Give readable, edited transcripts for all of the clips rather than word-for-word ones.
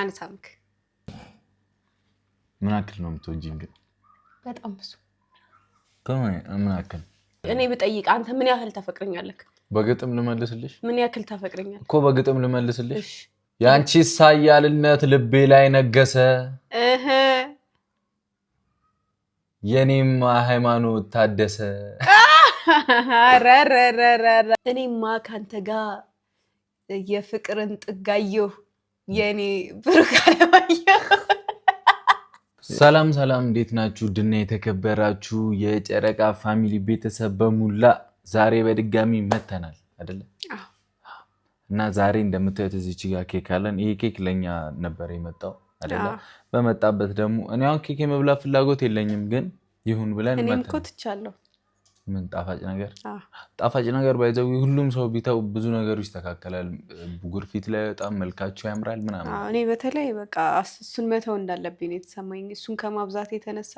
አንሳምክ ምን አክል ነው የምትወጂኝ ግን በጣም ብዙ ምን አክል እኔ ብጠይቅ አንተ ምን ያህል ታፈቅረኛለህ በግጥም ልመልስልሽ ምን ያህል ታፈቅረኛለህ እኮ በግጥም ልመልስልሽ ያንቺ ሳያልነት ልቤ ላይ ነገሰ የኔም ሃይማኖት ታደሰ አረረረረ እኔማ ካንተ ጋር የፍቅርን ጥጋየሁ የኔ ብሩካለማየሁ ሰላም ሰላም እንዴት ናችሁ ድና የተከበራችሁ የጨረቃ ፋሚሊ ቤተሰብ በሙላ ዛሬ በድጋሚ መተናል አይደለ እና ዛሬ እንደምታዩት እዚች ጋር ኬክ አለን ይሄ ኬክ ለኛ ነበር የመጣው አይደለ በመጣበት ደግሞ እኔ አሁን ኬክ የመብላት ፍላጎት የለኝም ግን ይሁን ብለን እኔም እኮ ትቻለሁ ምን ጣፋጭ ነገር ባይዘው ሁሉም ሰው ቢታው ብዙ ነገሮች ይስተካከላል ቡጉር ፊት ላይ በጣም መልካቸው ያምራል ምናምን እኔ በተለይ በቃ እሱን መተው እንዳለብኝ የተሰማኝ እሱን ከማብዛት የተነሳ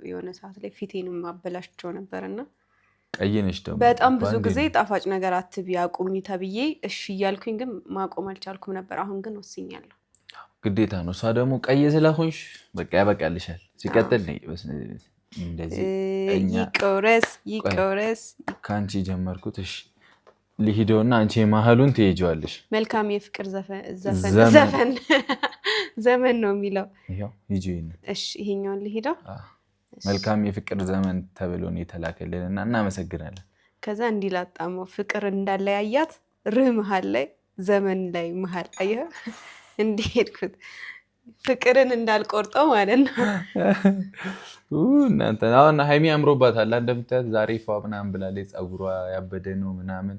የሆነ ሰዓት ላይ ፊቴንም ማበላሽቸው ነበርና ቀይነሽ ደግሞ በጣም ብዙ ጊዜ ጣፋጭ ነገር አትቢ አቁሚ ተብዬ እሺ እያልኩኝ ግን ማቆም አልቻልኩም ነበር አሁን ግን ወስኛለሁ ግዴታ ነው እሷ ደግሞ ቀይ ስለሆንሽ በቃ ያበቃልሻል ሲቀጥል እንደዚህ ይቆረስ ካንቺ ጀመርኩት እሺ ልሂደውና አንቺ ማህሉን ትሄጂዋለሽ መልካም የፍቅር ዘመን ነው የሚለው ይሄው ሂጂኝ እሺ ይሄኛውን ልሂደው መልካም የፍቅር ዘመን ተብሎ ነው የተላከልንና እናመሰግናለን ከዛ እንዲላጣመው ፍቅር እንዳለያያት ርህ መሃል ላይ ዘመን ላይ መሃል አየህ እንዲሄድኩት ፍቅርን እንዳልቆርጠው ማለት ነው እናንተ አሁን ሃይሚ አምሮባታል እንደምታያት ዛሬ ፏ ምናምን ብላለች ጸጉሯ ያበደ ነው ምናምን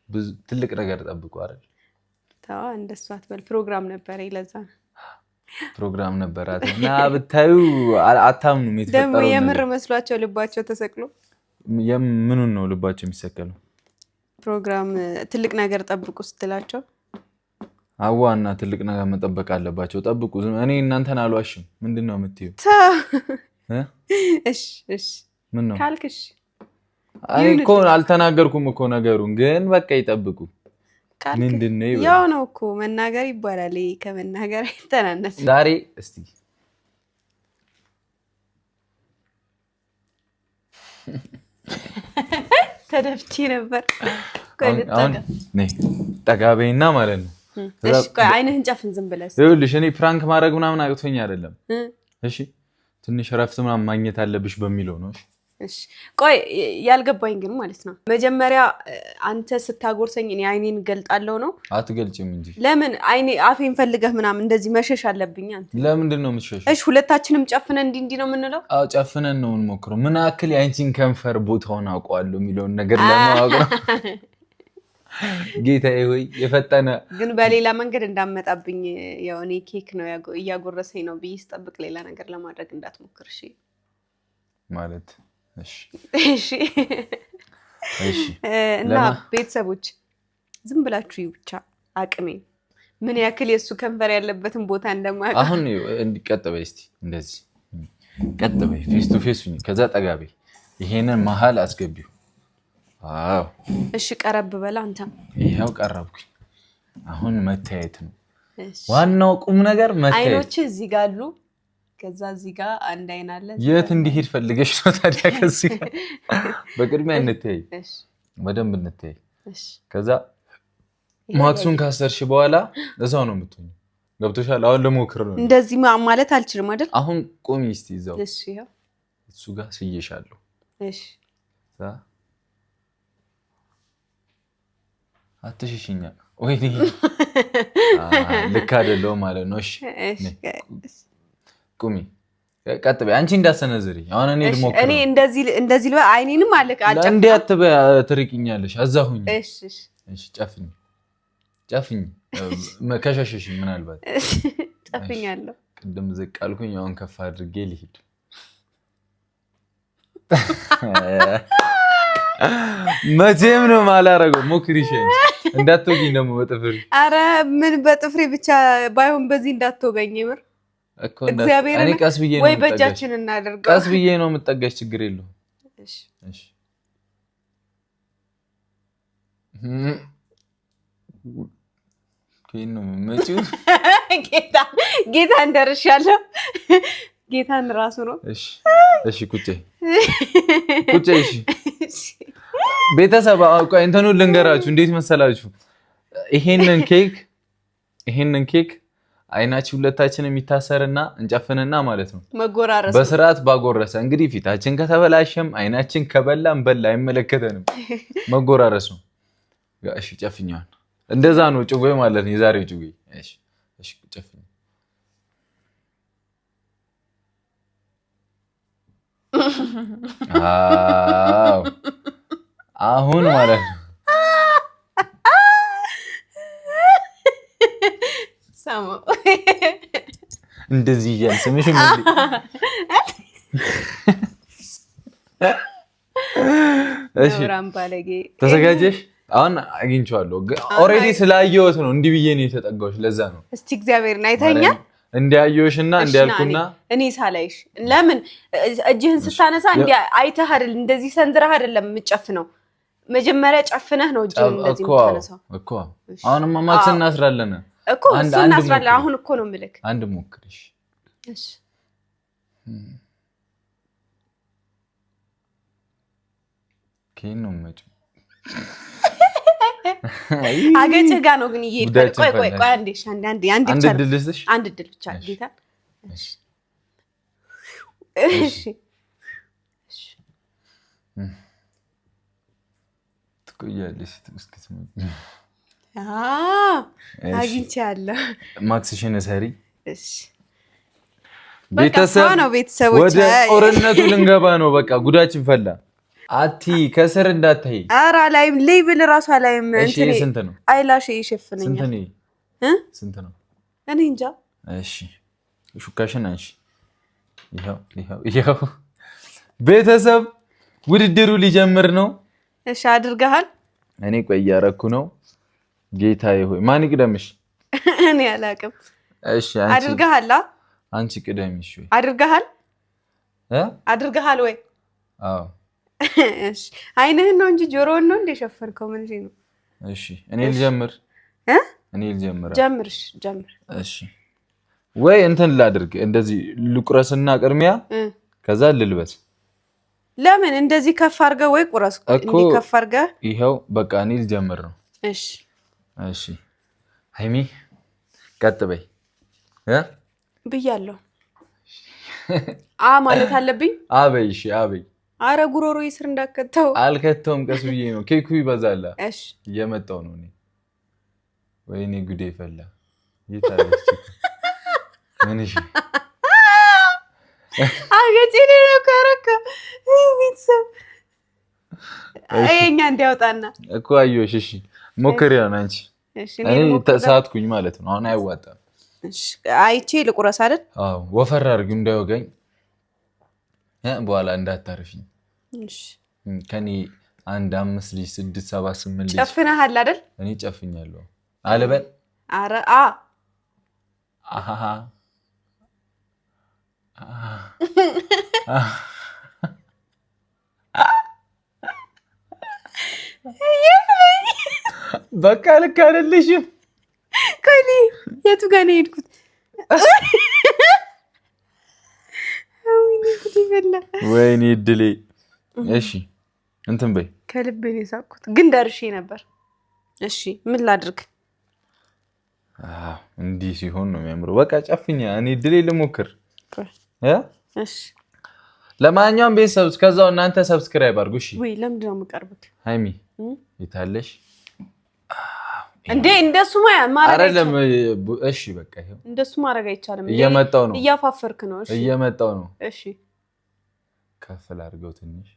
ብዙ ትልቅ ነገር ጠብቁ አይደል ታው እንደሱ አትበል ፕሮግራም ነበር ይለዛ ፕሮግራም ነበራትና ብታዩ አታምኑም የተፈጠረው ደግሞ የምር መስሏቸው ልባቸው ተሰቅሎ የምኑን ነው ልባቸው የሚሰቀለው ፕሮግራም ትልቅ ነገር ጠብቁ ስትላቸው አዋና ትልቅ ነገር መጠበቅ አለባቸው ጠብቁ እኔ እናንተን አልዋሽም ምንድነው የምትዩ እሺ ምን ነው ካልክሽ አይ እኮ አልተናገርኩም እኮ ነገሩን ግን በቃ ይጠብቁ ምንድነው ያው ነው እኮ መናገር ይባላል ከመናገር አይተናነስ ዛሬ እስቲ ተደፍቼ ነበር ነይ ጠጋቤና ማለት ነው እሺ ቆይ አይንህን ጨፍን ዝም ብለስ ይኸውልሽ እኔ ፕራንክ ማድረግ ምናምን አቅቶኝ አይደለም እሺ ትንሽ ረፍት ምናምን ማግኘት አለብሽ በሚለው ነው እሺ ቆይ ያልገባኝ ግን ማለት ነው መጀመሪያ አንተ ስታጎርሰኝ እኔ አይኔን ገልጣለሁ ነው አትገልጭም እንጂ ለምን አይኔ አፌን ፈልገህ ምናምን እንደዚህ መሸሽ አለብኝ አንተ ለምንድን ነው የምትሸሽ እሺ ሁለታችንም ጨፍነን እንዲህ ነው የምንለው አዎ ጨፍነን ነው እንሞክረው ምን አክል ያንቺን ከንፈር ቦታውን አውቀዋለሁ የሚለው ነገር ለማወቅ ነው ጌታዬ ሆይ የፈጠነ ግን በሌላ መንገድ እንዳመጣብኝ ያው እኔ ኬክ ነው ያጎረሰኝ ነው ብዬ ስጠብቅ ሌላ ነገር ለማድረግ እንዳትሞክር እሺ ማለት እሺ እና ቤተሰቦች ዝም ብላችሁ ብቻ አቅሜ ምን ያክል የሱ ከንፈር ያለበትን ቦታ እንደማያውቅ አሁን እንዲቀጥበይ እስቲ እንደዚህ ቀጥበይ ፌስ ቱ ፌስ ከዛ ጠጋቤ ይሄንን መሃል አስገቢው ዋው እሺ ቀረብ በላ አንተም ይሄው ቀረብኩኝ አሁን መታየት ነው ዋናው ቁም ነገር መታየት አይኖች እዚህ ጋር አሉ ከዛ እዚህ ጋር አንድ አይን አለ የት እንዲሄድ ፈልገሽ ነው ታዲያ ከዚህ በቅድሚያ እንተይ እሺ በደንብ እንተይ እሺ ከዛ ማክሱን ካሰርሽ በኋላ እዛው ነው የምትሆኝ ገብቶሻል አሁን ለሞክር ነው እንደዚህ ማለት አልችልም አይደል አሁን ቆሚ እስቲ እዛው እሺ ይሄው እሱ ጋር ስይሻለሁ እሺ አትሽሽኛ ወይኔ ልክ አይደለም ማለት ነው እሺ ቁሚ ቀጥበይ አንቺ እንዳሰነዝሪ አሁን እኔ ልሞክር እኔ እንደዚህ ልበ አይኔንም አለቀ አጨፍ እንዴ ትርቂኛለሽ አዛሁኝ እሺ ጨፍኝ ከሸሸሽ ምናልባት ጨፍኛለሁ ቅድም ዝቅ አልኩኝ አሁን ከፍ አድርጌ ልሂድ መቼም ነው ማላረገው ሞክሪሽ እንዳትወጊኝ ደግሞ በጥፍሪ አረ ምን በጥፍሪ ብቻ ባይሆን በዚህ እንዳትወገኝ ምር እኮ እኔ ቀስ ብዬ ነው ወይ በእጃችን እናደርገው ቀስ ብዬ ነው የምጠጋሽ ችግር የለውም እሺ ከይኑ መጪ ጌታን ደርሻለሁ ጌታን ራሱ ነው እሺ ቁጭ እሺ ቤተሰብ ቆይ እንተኑ ልንገራችሁ እንዴት መሰላችሁ ይሄንን ኬክ አይናችን ሁለታችንም የሚታሰርና እንጨፍንና ማለት ነው መጎራረስ በስርዓት ባጎረሰ እንግዲህ ፊታችን ከተበላሸም አይናችን ከበላም በላ አይመለከተንም መጎራረስ ነው እሺ ጨፍኛውን እንደዛ ነው ጭዌ ማለት ነው የዛሬው ጭዌ እሺ ጨፍኝ አሁን ማለት ነው ሳሞ እንደዚህ ይያል ስምሽ ምን እሺ ተዘጋጀሽ አሁን አግኝቻለሁ ኦሬዲ ስላየሁት ነው እንዲህ ብዬ ነው የተጠጋሁሽ ለዛ ነው እስቲ እግዚአብሔርን አይተኛል እንዲያየውሽና እንዲያልኩና እኔ ሳላይሽ ለምን እጅህን ስታነሳ እንዴ አይተህ አይደል እንደዚህ ሰንዝረህ አይደለም የምጨፍነው መጀመሪያ ጨፍነህ ነው እጅህን እንደዚህ የምታነሳው እኮ አሁንማ ማክስ እናስራለን እኮ እሱን እናስራለን አሁን እኮ ነው ምልክ አንድ ሞክርሽ እሺ ከይኑ መጭ አገጭህ ጋር ነው ግን ይሄድ ቆይ አንዴ አንድ ድል ብቻ ጌታ እሺ ትቆያለሽ እስክትመጪ አግኝቻለሁ ማክስሽን ሰሪ እሺ ቤተሰብ ነው ቤተሰቦች ወደ ጦርነቱ ልንገባ ነው በቃ ጉዳችን ፈላ አቲ ከስር እንዳታይ አራ ላይም ሌብል ራሱ ላይም እሺ ስንት ነው አይላሽ ይሸፍነኛል ስንት ነው እኔ እንጃ እሺ ሹካሽን አንሺ ይሄው ቤተሰብ ውድድሩ ሊጀምር ነው እሺ አድርገሃል እኔ ቆይ ያረኩ ነው ጌታዬ ሆይ ማን ይቅደምሽ እኔ አላቅም እሺ አንቺ ቅደምሽ ወይ አድርገሃል ወይ አዎ እሺ አይነህን ነው እንጂ ጆሮውን ነው እንደ ሸፈርከው ምን ነው እሺ እኔ ልጀምር ጀምር እሺ ወይ እንትን ላድርግ እንደዚህ ልቁረስና ቅርሚያ ከዛ ልልበስ ለምን እንደዚህ ከፍ አድርገህ ወይ ቁረስ እንዴ ከፍ አድርገህ ይሄው በቃ እኔ ልጀምር ነው እሺ ሃይሚ ቀጥ በይ ብያለሁ ማለት አለብኝ አበይ እሺ አበይ አረ ጉሮሮ ይስር እንዳከተው አልከተውም ቀስ ብዬ ነው ኬኩ ይበዛላ እሺ እየመጣው ነው እኔ ወይኔ ጉዴ ፈላ ይታለች ምን እሺ አገጪኔ ነው ከረከ ቤተሰብ አይኛ እንዲያወጣና እኮ አየሽ እሺ ሞክሪያ ነው አንቺ እኔ ተሳትኩኝ ማለት ነው አሁን አይዋጣም እሺ አይቼ ልቁረስ አይደል አዎ ወፈር አድርጊ እንዳይወጋኝ በኋላ እንዳታርፊኝ እሺ ከኔ 1 5 ልጅ 6 7 8 ልጅ ጨፍነሃል አይደል እኔ ጨፍኛለሁ አለበል አረ አሃ በቃ ልክ አይደለሽም ቆይ የቱ ጋር ነው የሄድኩት ወይኔ እድሌ እሺ እንትን በይ ከልቤ ነው የሳቅኩት ግን ደርሼ ነበር እሺ ምን ላድርግ እንዲህ ሲሆን ነው የሚያምረው በቃ ጨፍኛ እኔ እድሌ ልሞክር እሺ ለማንኛውም ቤተሰብ እስከዛው እናንተ ሰብስክራይብ አድርጉ እሺ ወይ ለምንድን ነው የምቀርቡት ሃይሚ ይታለሽ እንዴ እንደሱ ማረግ አይደለም እሺ በቃ ይሄው እንደሱ ማረግ አይቻልም እየመጣው ነው እያፋፈርክ ነው እሺ እየመጣው ነው እሺ ከፍል አድርገው ትንሽ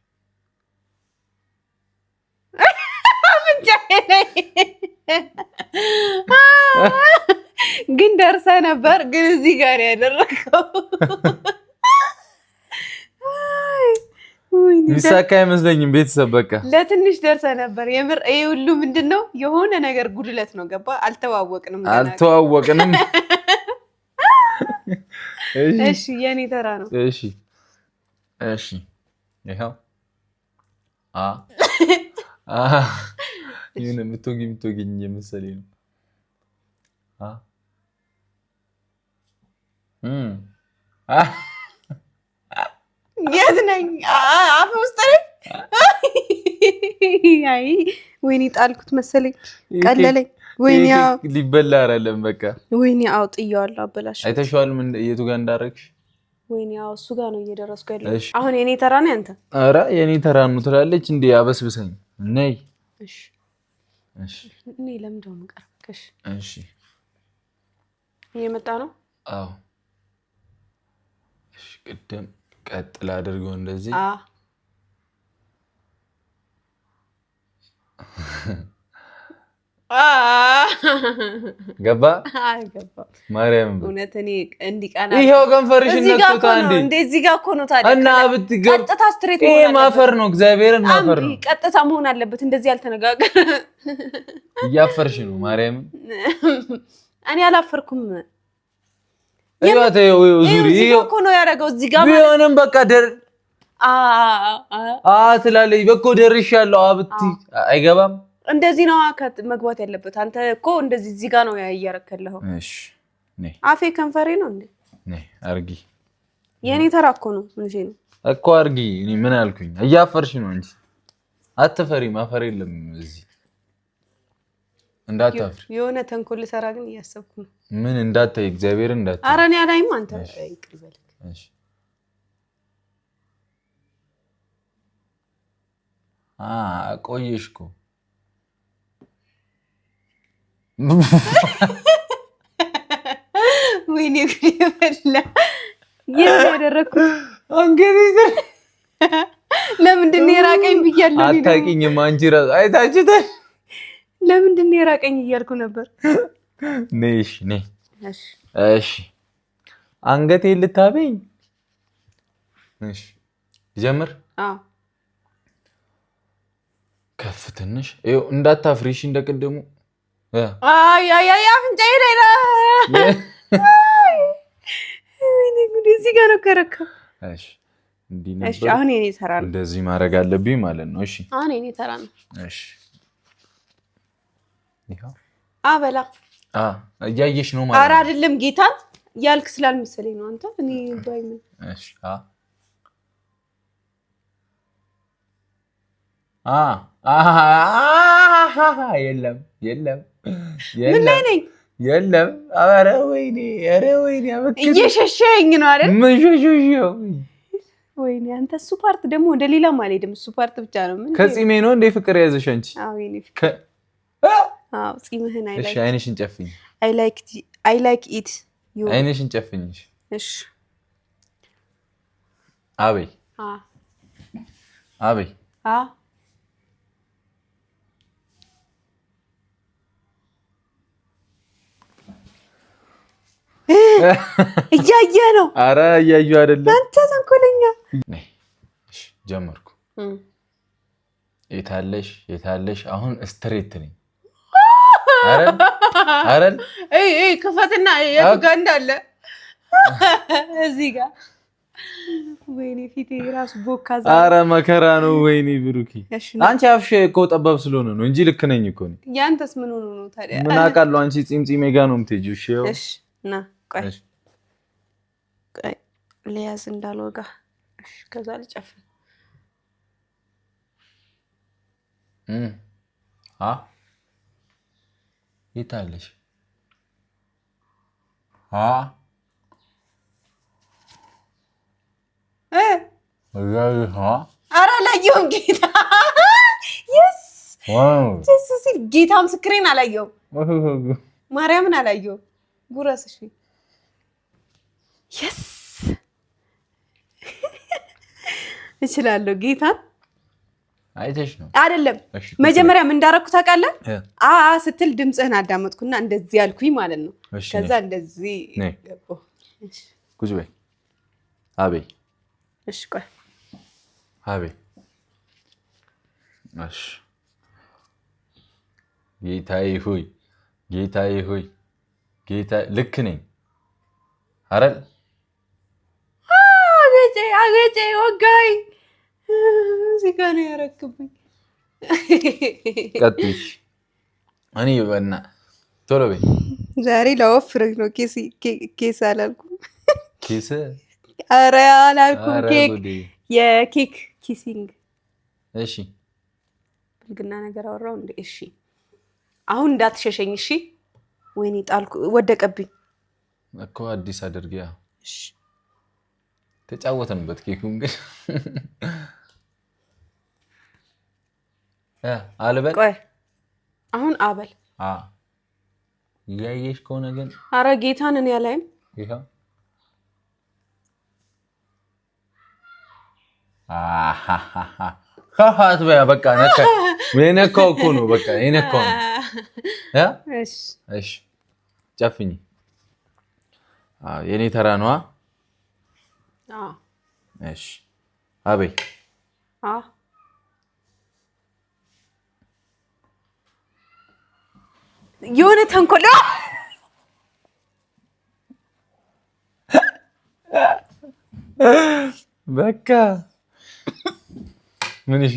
ግን ደርሰ ነበር ግን እዚህ ጋር ያደረከው ሚሳካ አይመስለኝም ቤተሰብ በቃ ለትንሽ ደርሰ ነበር የምር ይሄ ሁሉ ምንድነው የሆነ ነገር ጉድለት ነው ገባ አልተዋወቅንም እሺ የኔ ተራ ነው እሺ ይሄው ይሄን የምትወጊኝ የመሰለኝ ነው የት ነኝ? አፍ ውስጥ ነኝ። አይ ወይኔ ጣልኩት መሰለኝ፣ ቀለለኝ። ወይኔ ሊበላ አይደለም በቃ። ወይኔ ጥዬዋለሁ፣ አበላሽ። አይተሽዋል ምን የቱ ጋር እንዳደረግሽ? ወይኔ እሱ ጋር ነው እየደረስኩ ያለው። አሁን የኔ ተራ ነው ያንተ? ኧረ የኔ ተራ ነው ትላለች እንዴ? አበስብሰኝ ነይ። እሺ እኔ ለምንድን ነው የምቀርብሽ? እሺ እየመጣ ነው። አዎ እሺ፣ ቅድም ቀጥል አድርገው እንደዚህ። ገባ ማርያም እውነት እኔ እንዲቀና ይሄው ከንፈርሽ ነክቶታ እንዴ? እዚህ ጋር እኮ ነው ታዲያ። እና ቀጥታ ስትሬት ይሄ ማፈር ነው፣ እግዚአብሔርን ማፈር ነው። ቀጥታ መሆን አለበት። እንደዚህ ያልተነጋገር እያፈርሽ ነው ማርያም። እኔ አላፈርኩም። ይሄው ዙሪ ይሄው እኮ ነው ያደረገው። እዚህ ጋር ቢሆንም በቃ ደር ትላለች። በቃ ደርሻለሁ አብቲ አይገባም። እንደዚህ ነው መግባት ያለበት። አንተ እኮ እንደዚህ እዚህ ጋር ነው ያያረከለው። እሺ ነይ። አፌ ከንፈሬ ነው እንዴ? ነይ አርጊ። የኔ ተራ እኮ ነው። ምን ነው እኮ አርጊ። እኔ ምን አልኩኝ? እያፈርሽ ነው እንጂ አትፈሪ። ማፈር የለም እዚህ። እንዳታፍሪ። የሆነ ተንኮል ሰራ ግን እያሰብኩ ነው። ምን እንዳታይ እግዚአብሔር እንዳታይ። ኧረ እኔ አላይም። አንተ ይቅር በልክ። እሺ ቆየሽ እኮ ወይኔ ጉዴ ፈላ። ያደረኩት እንግዲህ ለምንድን ነው የራቀኝ ብያለሁ። አታውቂኝም አንቺ ራስ አይታችሁታል። ለምንድን ነው የራቀኝ እያልኩ ነበር። ነሽ ነይ። እሺ እሺ፣ አንገቴን ልታበኝ። እሺ ጀምር። ከፍ ትንሽ ይኸው፣ እንዳታፍሪሽ እንደቀደሙ። አይ አፍንጫዬ ላይ ነው። ወይኔ ጉዴ! እዚህ ጋር ነው ከረካ። እሺ እንዲህ ነበር። እሺ አሁን የኔ ተራ ነው። እንደዚህ ማድረግ አለብኝ ማለት ነው። እሺ አሁን የኔ ተራ ነው። እሺ ይሄው አበላ እያየሽ ነው ማለት ነው። ኧረ አይደለም ጌታን ያልክ ስላልመሰለኝ ነው። አንተ እኔ ባይምን። እሺ የለም የለም ምን ላይ ነኝ? የለም። ኧረ ወይኔ እየሸሸኝ ነው አይደል? ምን ሸሸሽው? ወይኔ አንተ እሱ ፓርት ደግሞ ወደ ሌላም አልሄድም። እሱ ፓርት ብቻ ነው። ምን ከጺሜ ነው እንደ ፍቅር ያዘሽ አንቺ? አዎ የኔ ፍቅር። አዎ ጺምህን አይ ላይክ። እሺ አይንሽን ጨፍኝ። አይ ላይክ ኢት። አይንሽን ጨፍኝ። እሺ አበይ አበይ እያየ ነው። ኧረ እያዩ አይደለም አንተ ተንኮለኛ። እሺ ጀመርኩ። የታለሽ አሁን ስትሬት ነኝ። ኧረ ክፈትና የቱ ጋር እንዳለ እዚህ ጋር። ወይኔ ፊቴ ራሱ ቦካ። ኧረ መከራ ነው። ወይኔ ብሩኪ አንቺ አፍሽ እኮ ጠባብ ስለሆነ ነው እንጂ ልክ ነኝ እኮ ነኝ። ያንተስ ምን ሆኖ ነው ታዲያ? ምን አውቃለሁ። አንቺ ጺምጺሜ ጋር ነው የምትሄጂው። እሺ ና ቆይ ሊያዝ እንዳልወጋ። እሺ ከዛ ልጨፍን። የታለሽ? ኧረ አላየሁም ጌታ። ደስ ሲል ጌታ ምስክሬን አላየሁም። ማርያምን አላየሁም። ጉረስ እሺ የስ እችላለሁ። ጌታን አይተሽ ነው አይደለም? መጀመሪያ ምን እንዳደረኩት ታውቃለህ? ስትል ድምፅህን አዳመጥኩና እንደዚህ ያልኩኝ ማለት ነው። ከዛ እንደዚህ ገባሁ። እሺ ቁጭ በይ። አቤይ። እሺ ቆይ አቤይ። እሺ ጌታዬ ሆይ ጌታ ልክ ነኝ አይደል? አገጬ ወጋኝ። እዚህ ጋር ነው ያረክብኝ። ቀጥሽ እኔ በእና ቶሎ በይ ዛሬ ላወፍርህ ነው። ኬስ አላልኩም። ኬስ ኧረ አላልኩም። ኬክ የኬክ ኪሲንግ። እሺ ብልግና ነገር አወራው እንዴ? እሺ አሁን እንዳትሸሸኝ እሺ። ወይኔ ጣልኩ፣ ወደቀብኝ እኮ አዲስ አድርጊያ። እሺ ተጫወተንበት ኬኩን ግን አልበል። ቆይ አሁን አበል። እያየሽ ከሆነ ግን ኧረ ጌታን እኔ አላይም። ይኸው ካፋት በያ በቃ ነካ የነካው እኮ ነው። በቃ የነካው ነው። እሺ እሺ ጨፍኝ። የኔ ተራ ነዋ። እሺ አበይ የሆነ ተንኮል በቃ ምን እሺ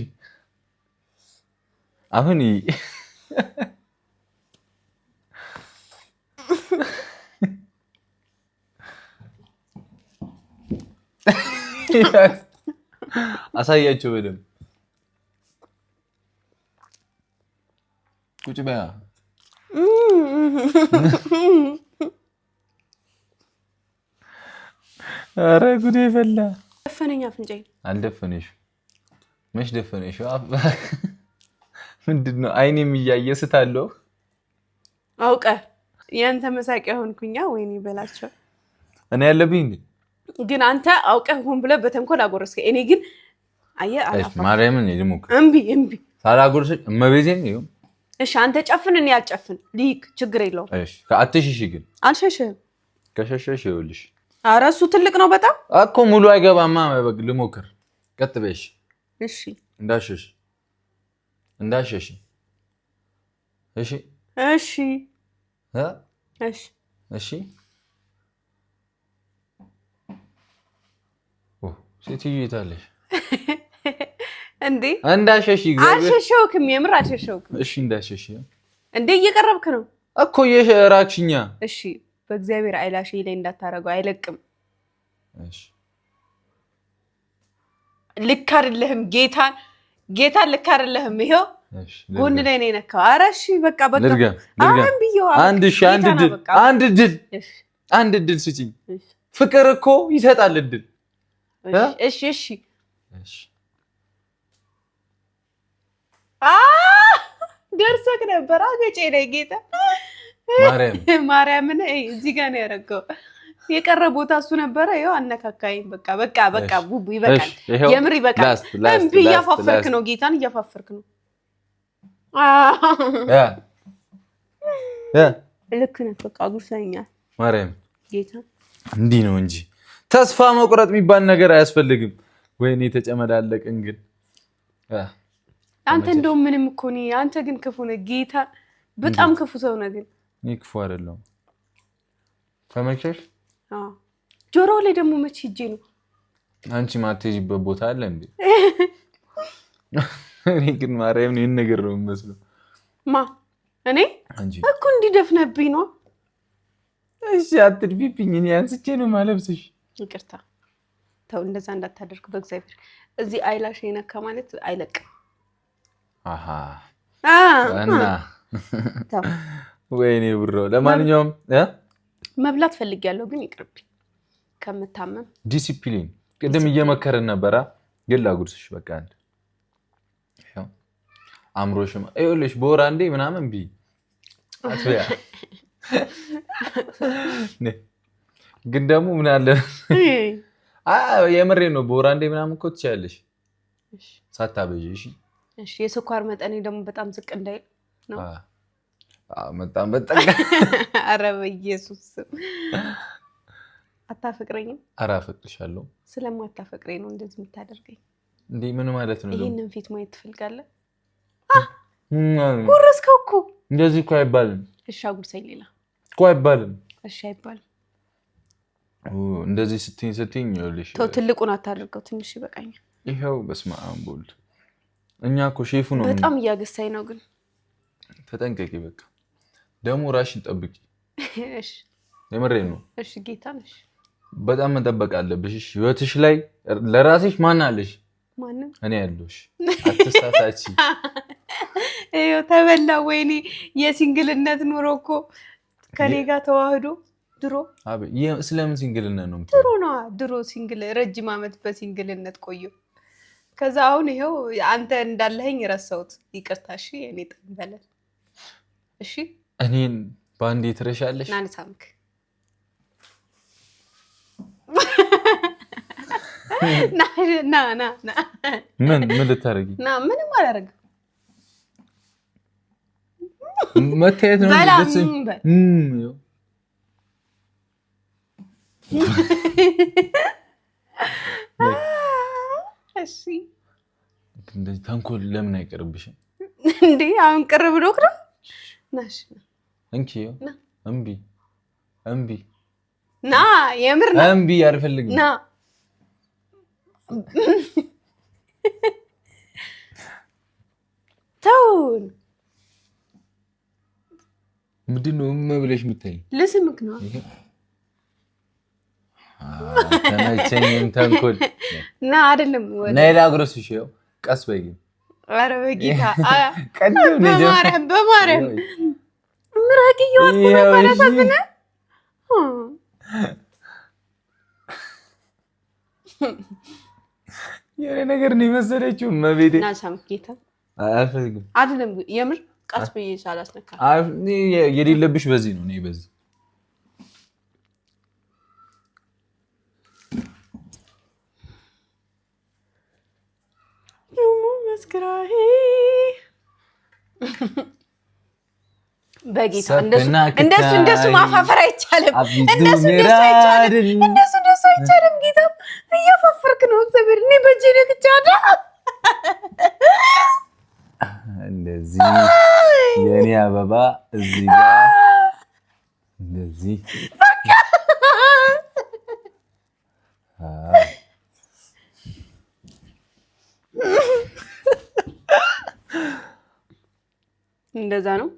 አሁን አሳያቸው በደምብ ቁጭ በያ። ኧረ ጉዴ ፈላ። ደፈነኝ አፍንጫዬ። አልደፈነሽም። መች ደፈነሽ? ምንድን ነው አይኔም እያየ ስታለሁ። አውቀህ ያንተ መሳቂያ ሆንኩኛ። ወይኔ በላቸው። እኔ ያለብኝ እንዴ? ግን አንተ አውቀህ ሆን ብለህ በተንኮል አጎረስከኝ። እኔ ግን አየህ አላፈርኩም። ማርያምን ልሞክር። እምቢ ሳላጎርሰኝ እመቤቴን ይሁን። እሺ አንተ ጨፍን፣ እኔ አልጨፍን። ሊክ ችግር የለውም። እሺ አትሽሽ። ግን አልሸሽህም። ከሸሸሽ ይኸውልሽ። ኧረ እሱ ትልቅ ነው በጣም እኮ ሙሉ አይገባማ። ልሞክር። ቀጥ በይሽ። እሺ እንዳሸሽ እሺ እሺ እሺ እሺ። ሴትዮ የታለሽ እንዴ? እንዳሸሽ አልሸሸውክም። የምር አልሸሸውክም። እሺ እንዳሸሽ እንዴ? እየቀረብክ ነው እኮ የራክሽኛ። እሺ በእግዚአብሔር አይላሽ ላይ እንዳታረገው፣ አይለቅም። እሺ ልክ አይደለህም። ጌታን ልክ አይደለህም። ይሄው ጎን ላይ ነው የነካው። ኧረ እሺ በቃ አንድ ድል ስጪኝ። ፍቅር እኮ ይሰጣል እድል። እሺ እሺ ደርሰክ ነበር። አገጬ ላይ ጌታ ማርያምን እዚህ ጋር ነው ያደረገው። የቀረ ቦታ እሱ ነበረ። ይኸው አነካካኝ። በቃ ቡቡ ይበቃል። የምር ይበቃል። እምቢ እያፋፈርክ ነው። ጌታን እያፋፈርክ ነው። ልክ ነህ። በቃ አጉርሰኛል። ማርያም ጌታ እንዲህ ነው እንጂ ተስፋ መቁረጥ የሚባል ነገር አያስፈልግም። ወይኔ ተጨመዳለቅን። ግን አንተ እንደውም ምንም እኮ ነህ። አንተ ግን ክፉ ነህ። ጌታ በጣም ክፉ ሰው ነህ። ግን እኔ ክፉ አይደለሁም። ተመቸሽ? ጆሮ ላይ ደግሞ መቼ ሂጄ ነው? አንቺ ማትሄጂበት ቦታ አለ እንዴ? እኔ ግን ማርያም ይሄን ነገር ነው የምመስለው። እኔ እኮ እንዲደፍነብኝ ነው። እሺ አትድፊብኝ። እኔ አንስቼ ነው ማለብስሽ። ይቅርታ ተው፣ እንደዛ እንዳታደርግ በእግዚአብሔር። እዚህ አይላሽ የነካ ማለት አይለቅም። እና ወይኔ ብሮ። ለማንኛውም መብላት ፈልጊያለሁ፣ ግን ይቅርብኝ ከምታመም። ዲሲፕሊን ቅድም እየመከረን ነበራ። ግን ላጉርስሽ በቃ አንድ አምሮሽማ ይኸውልሽ፣ በወር አንዴ ምናምን ቢ አትበያ። ግን ደግሞ ምን አለ የምሬ ነው። በወር አንዴ ምናምን እኮ ትችያለሽ ሳታበዢ። እሺ የስኳር መጠኔ ደግሞ በጣም ዝቅ እንዳይል ነው። በጣም በጣም ኧረ በኢየሱስ አታፈቅረኝም? ኧረ አፈቅርሻለሁ። ስለማታፈቅረኝ ነው እንደዚህ የምታደርገኝ። እንዴ ምን ማለት ነው? ይሄንን ፊት ማየት ትፈልጋለህ? ጎረስከው እኮ። እንደዚህ እኮ አይባልም። እሺ አጉርሰኝ። ሌላ እኮ አይባልም። እሺ አይባልም። እንደዚህ ስትይኝ ይኸውልሽ፣ ተው ትልቁን አታድርገው፣ ትንሽ ይበቃኛል። ይኸው በስመ አብ ወልድ። እኛ እኮ ሼፉ ነው። በጣም እያገሳኝ ነው። ግን ተጠንቀቂ። በቃ ደግሞ ራሽን ጠብቂ። እሺ የምሬን ነው። እሺ ጌታ ነሽ። በጣም መጠበቅ አለብሽ። እሺ ህይወትሽ ላይ ለራስሽ ማን አለሽ? ማንም እኔ ያለሽ። አትሳሳቺ። ይኸው ተበላ። ወይኔ የሲንግልነት ኑሮ እኮ ከኔ ጋር ተዋህዶ ድሮ ስለምን ሲንግልነት ነው? ድሮ ነው ድሮ ሲንግል ረጅም ዓመት በሲንግልነት ቆየሁ። ከዛ አሁን ይኸው አንተ እንዳለኸኝ ረሳሁት። ይቅርታ። እሺ እኔ ጠንበለል። እሺ እኔን ባንዴ ትረሻለሽ? ናንሳምክ ና ምን ልታረጊ? ና ምንም አላረግም። መታየት ነው ደስ እሺ እንደዚህ ተንኮል ለምን አይቀርብሽም እንዴ? አሁን ቅር ብሎክ ነው? ናሽ እንኪ እምቢ ና የምር ና እምቢ አልፈልግም። ና ተውን። ምንድን ነው ብለሽ የምታይ? ልስምክ ነው። ተመቸኝም ተንኮል ና አይደለም ነይ ላጉረስሽ። ይኸው ቀስ በይ ግን። ኧረ በጌታ በማርያም ምራቅ እየዋጥኩ ነበር። ያሳዝነ የኔ ነገር ነው የመሰለችው። መቤቴ ና ሳምክ ጌታ አልፈልግም። አይደለም የምር ቀስ ብዬ ሳላስነካ የሌለብሽ በዚህ ነው። እኔ በዚህ መስክራሄ በጌታ እንደሱ ማፋፈር አይቻልም። እንደሱ አይቻልም። ጌታ እያፋፈርክ ነው። እግዚአብሔር እኔ በእጄ ነክቻለሁ። እንደዚህ የኔ አበባ እዚህ ጋር እንደዚህ እንደዛ ነው።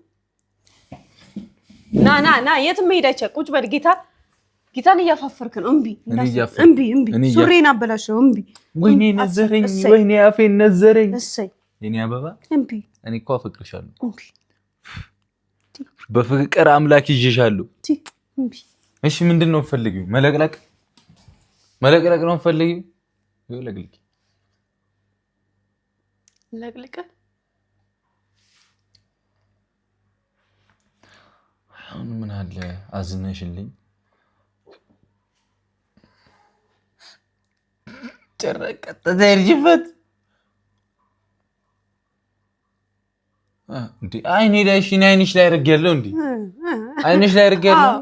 ና የትም መሄድ አይቻልም። ቁጭ በል ጌታን እያፋፈርክ ነው። እምቢ ሱሬን አበላሸው። እምቢ ወይኔ ነዘረኝ፣ ወይኔ አፌን ነዘረኝ። እሰይ የኔ አበባ እምቢ። እኔ እኮ አፈቅርሻለሁ። በፍቅር አምላክ ይዤሻለሁ። እሺ ምንድን ነው የምትፈልጊው? መለቅለቅ ነው የምትፈልጊው? ለቅልቅ አሁን ምን አለ አዝነሽልኝ ጨረቀት ተርጅበት እንዴ አይኔ ላይ አይንሽ ላይ አድርጌያለሁ። እንዴ አይንሽ ላይ አድርጌያለሁ።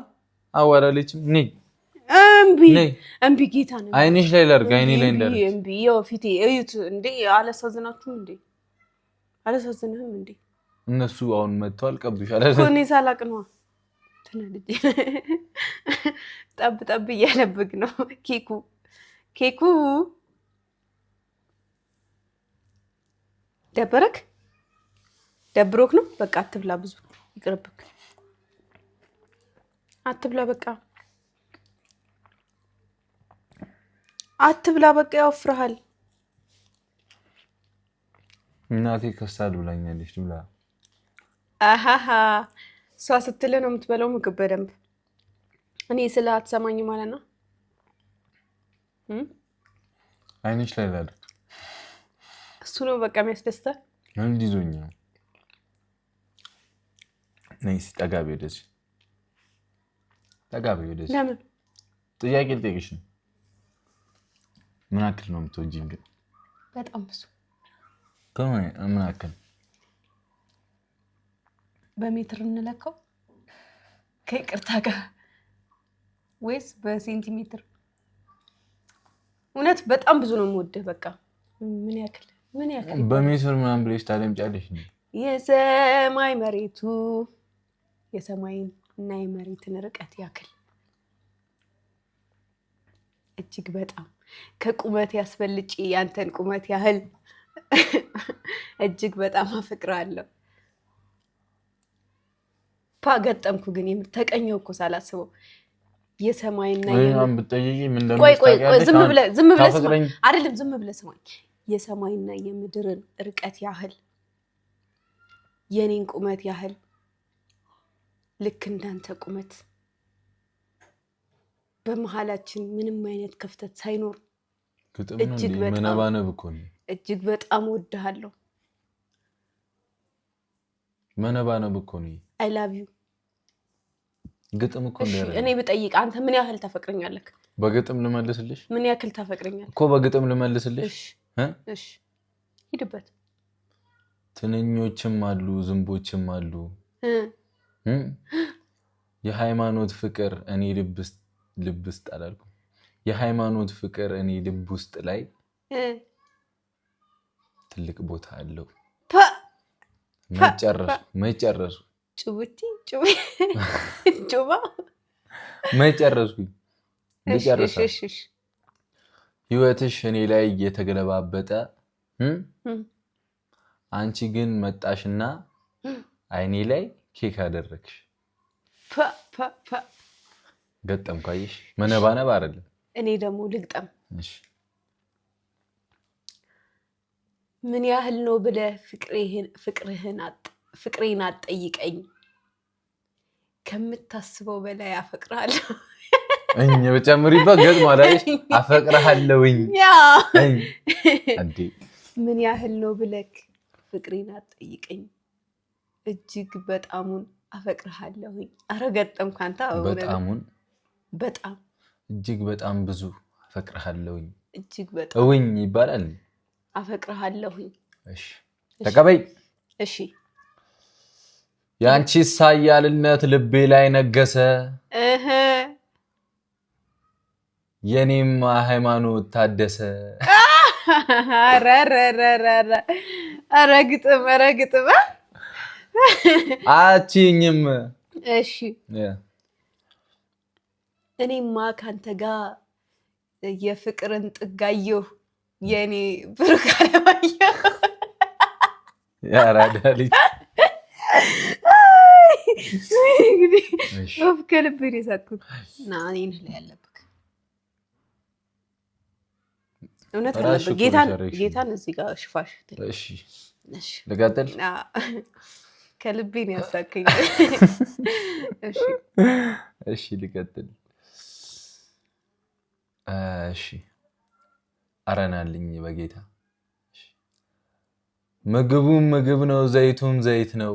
አዋራለችም ነይ እምቢ ጌታ ነው። አይንሽ ላይ ላድርግ። አይኔ ላይ እንዳደረግሽ እምቢ። ያው ፊቴ እዩት እንዴ። አላሳዝናችሁም እንዴ? አላሳዝንህም እንዴ? እነሱ አሁን መጥተዋል። ቀብሽ አላለ እኔ ሳላቅ ነው ተናድጄ ጠብ እያለብግ ነው። ኬኩ ደብሮክ ነው። በቃ አትብላ፣ ብዙ ይቅርብክ። አትብላ፣ በቃ አትብላ፣ በቃ ያወፍርሃል። እናቴ ከሳድ ብላኛለች። ብላ አሃሃ እሷ ስትል ነው የምትበላው ምግብ በደንብ። እኔ ስለ አትሰማኝ ማለት ነው። አይንሽ ላይ ላድርግ። እሱ ነው በቃ የሚያስደስታል። አንድ ይዞኛ ነይ ጠጋቢ ወደዚህ፣ ጠጋቢ ወደዚህ። ለምን ጥያቄ ልጠይቅሽ ነው። ምን አክል ነው የምትወጂኝ? ግን በጣም ብዙ። ምን አክል? በሜትር እንለካው ከይቅርታ ጋር ወይስ በሴንቲሜትር? እውነት በጣም ብዙ ነው የምወደው። በቃ ምን ያክል በሜትር ምናምን ብለሽ ታለምጫለሽ? የሰማይ መሬቱ የሰማይን እና የመሬትን ርቀት ያክል እጅግ በጣም ከቁመት ያስፈልጭ ያንተን ቁመት ያህል እጅግ በጣም አፈቅራለሁ። ገጠምኩ ግን ተቀኘው እኮ ሳላስበው የሰማይና ወይም ብትጠይቂ ምን ቆይ ዝም ብለህ ስማኝ አይደለም ዝም ብለህ ስማኝ የሰማይና የምድርን ርቀት ያህል የኔን ቁመት ያህል ልክ እንዳንተ ቁመት በመሃላችን ምንም አይነት ክፍተት ሳይኖር እጅግ በጣም ወድሃለሁ መነባነብ እኮ ነው I love you ግጥም እኮ እንደረ እኔ ብጠይቅ አንተ ምን ያህል ታፈቅረኛለህ በግጥም ልመልስልሽ ምን ያህል ታፈቅረኛለህ እኮ በግጥም ልመልስልሽ እሺ ሂድበት ትንኞችም አሉ ዝንቦችም አሉ የሃይማኖት ፍቅር እኔ ልብ ውስጥ አላልኩም የሃይማኖት ፍቅር እኔ ልብ ውስጥ ላይ ትልቅ ቦታ አለው መጨረሱ ጩባ መጨረስኩኝ ልጨርስ ህይወትሽ እኔ ላይ እየተገለባበጠ አንቺ ግን መጣሽና አይኔ ላይ ኬክ አደረግሽ ገጠምኩ አይሽ መነባነብ አይደለም እኔ ደግሞ ልግጠም እሺ ምን ያህል ነው ብለህ ፍቅሬን አትጠይቀኝ ከምታስበው በላይ አፈቅርሃለሁ እኛ በጨምሪባ ገጥሟል አይሽ አፈቅርሃለሁኝ አንዴ ምን ያህል ነው ብለህ ፍቅሬን አትጠይቀኝ እጅግ በጣሙን አፈቅርሃለሁኝ አረ ገጠምኩ አንተ በጣም እጅግ በጣም ብዙ አፈቅርሃለሁኝ እጅግ በጣም እውኝ ይባላል አፈቅርሃለሁኝ እሺ ተቀበይ እሺ ያንቺ ሳያልነት ልቤ ላይ ነገሰ የኔም ሃይማኖት ታደሰ አረ ግጥም አቺኝም እሺ እኔማ ካንተ ጋር የፍቅርን ጥጋየሁ የኔ ብሩካለማየሁ ያራዳሊ እሺ ከልቤ ነው የሳቅኩት ና እኔን ላይ ያለብክ እውነት አለበት ጌታን እዚህ ጋር ሽፋሽ እሺ ልቀጥል ከልቤ ነው ያሳከኝ እሺ ልቀጥል እሺ አረናልኝ በጌታ ምግቡም ምግብ ነው ዘይቱም ዘይት ነው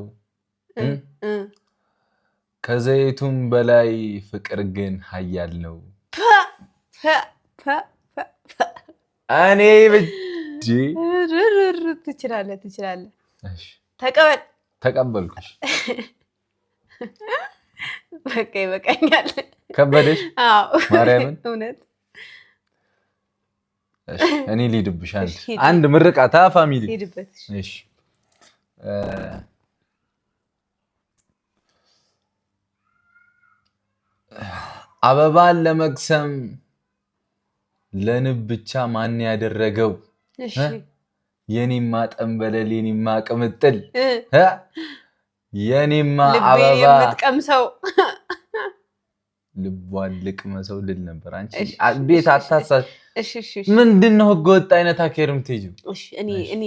ከዘይቱም በላይ ፍቅር ግን ኃያል ነው እኔ ብቻ ትችላለህ እሺ ተቀበልኩሽ በቃ ይበቃኛል ከበደሽ አዎ ማርያምን እውነት እሺ እኔ ልሂድብሽ አንድ ምርቃታ ፋሚሊ ሄድበት እሺ አበባን ለመቅሰም ለንብ ብቻ ማን ያደረገው እሺ የኔማ ጠንበለል የኔማ ቅምጥል የኔማ አበባ የምትቀምሰው ልቧን ልቅመሰው ልል ነበር አንቺ ቤት አታሳስ እሺ ምንድነው ህገወጥ አይነት አከርም ትይዩ እሺ እኔ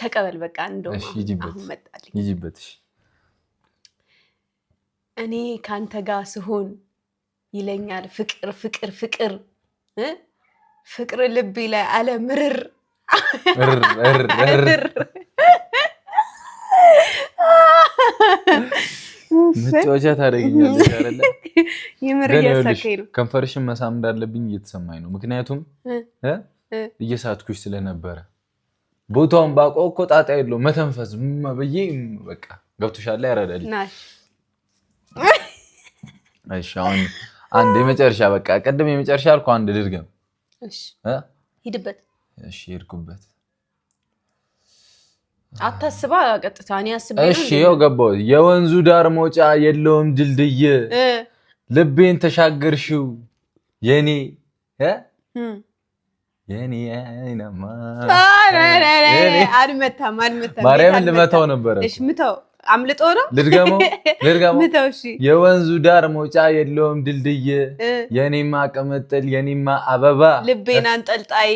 ተቀበል በቃ እንደው አሁን መጣልኝ ይጂበት እሺ እኔ ካንተ ጋር ስሆን ይለኛል ፍቅር ፍቅር ልብ ላይ አለ ምርር ምትወጃ ታደርጊኛለሽ አይደለ ይምር ያሳከኝ ነው ከንፈርሽን መሳም እንዳለብኝ እየተሰማኝ ነው ምክንያቱም እየሳትኩሽ ስለነበረ ቦታውን ባቆ እኮ ጣጣ የለው መተንፈስ በዬ በቃ ገብቶሻል ያረዳል እሺ አሁን አንድ የመጨረሻ በቃ ቀደም የመጨረሻ አልኩ አንድ ድርገም እሺ ሂድበት እሺ ሄድኩበት አታስባ ቀጥታኒ ያስብ እሺ ያው ገባው የወንዙ ዳር ሞጫ የለውም ድልድይ ልቤን ተሻገርሽው የኔ አይናማ አልመታም ማርያምን ልመታው ነበር እሺ ምታው አምልጦ ነው። ልድገመው ምተው። እሺ የወንዙ ዳር መውጫ የለውም ድልድይ፣ የኔማ ቅምጥል የኔማ አበባ ልቤን አንጠልጣይ።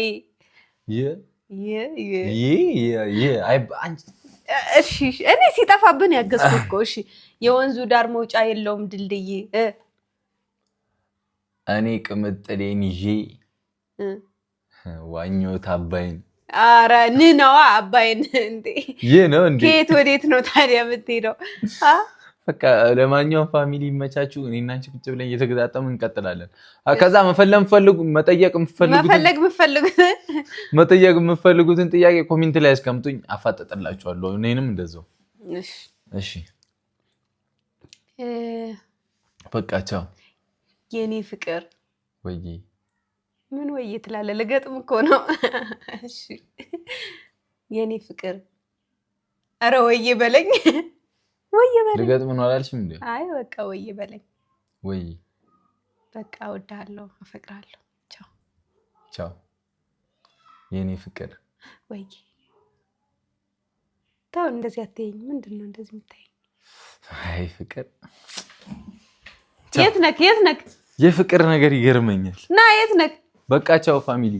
እሺ እኔ ሲጠፋብን ያገዝኩት እኮ። እሺ የወንዙ ዳር መውጫ የለውም ድልድይ፣ እኔ ቅምጥሌን ይዤ ዋኘሁት አባይን። ኧረ ነዋ አባይን። እንዴ ነው እንዴ? ከየት ወዴት ነው ታዲያ የምትሄደው? በቃ ለማንኛውም ፋሚሊ ይመቻችሁ። እኔና አንቺ ቁጭ ብለን እየተገጣጠምን እንቀጥላለን። ከዛ መጠየቅ የምትፈልጉትን ጥያቄ ኮሜንት ላይ አስቀምጡኝ፣ አፋጠጥላችኋለሁ። እኔንም እንደዛው። እሺ በቃ ቻው የኔ ፍቅር። ወይ ምን ወይ ትላለህ? ልገጥም እኮ ነው። እሺ የኔ ፍቅር። ኧረ ወይ በለኝ። ወይ በለኝ። ልገጥም ነው አላልሽም እንዴ? አይ በቃ ወይ በለኝ። ወይ በቃ እወድሃለሁ፣ አፈቅርሃለሁ። ቻው ቻው የኔ ፍቅር። ወይ ተው እንደዚህ አትይኝ። ምንድን ነው እንደዚህ የምታይኝ? አይ ፍቅር የት ነክ? የፍቅር ነገር ይገርመኛል። ና የት ነክ? በቃ ቻው ፋሚሊ።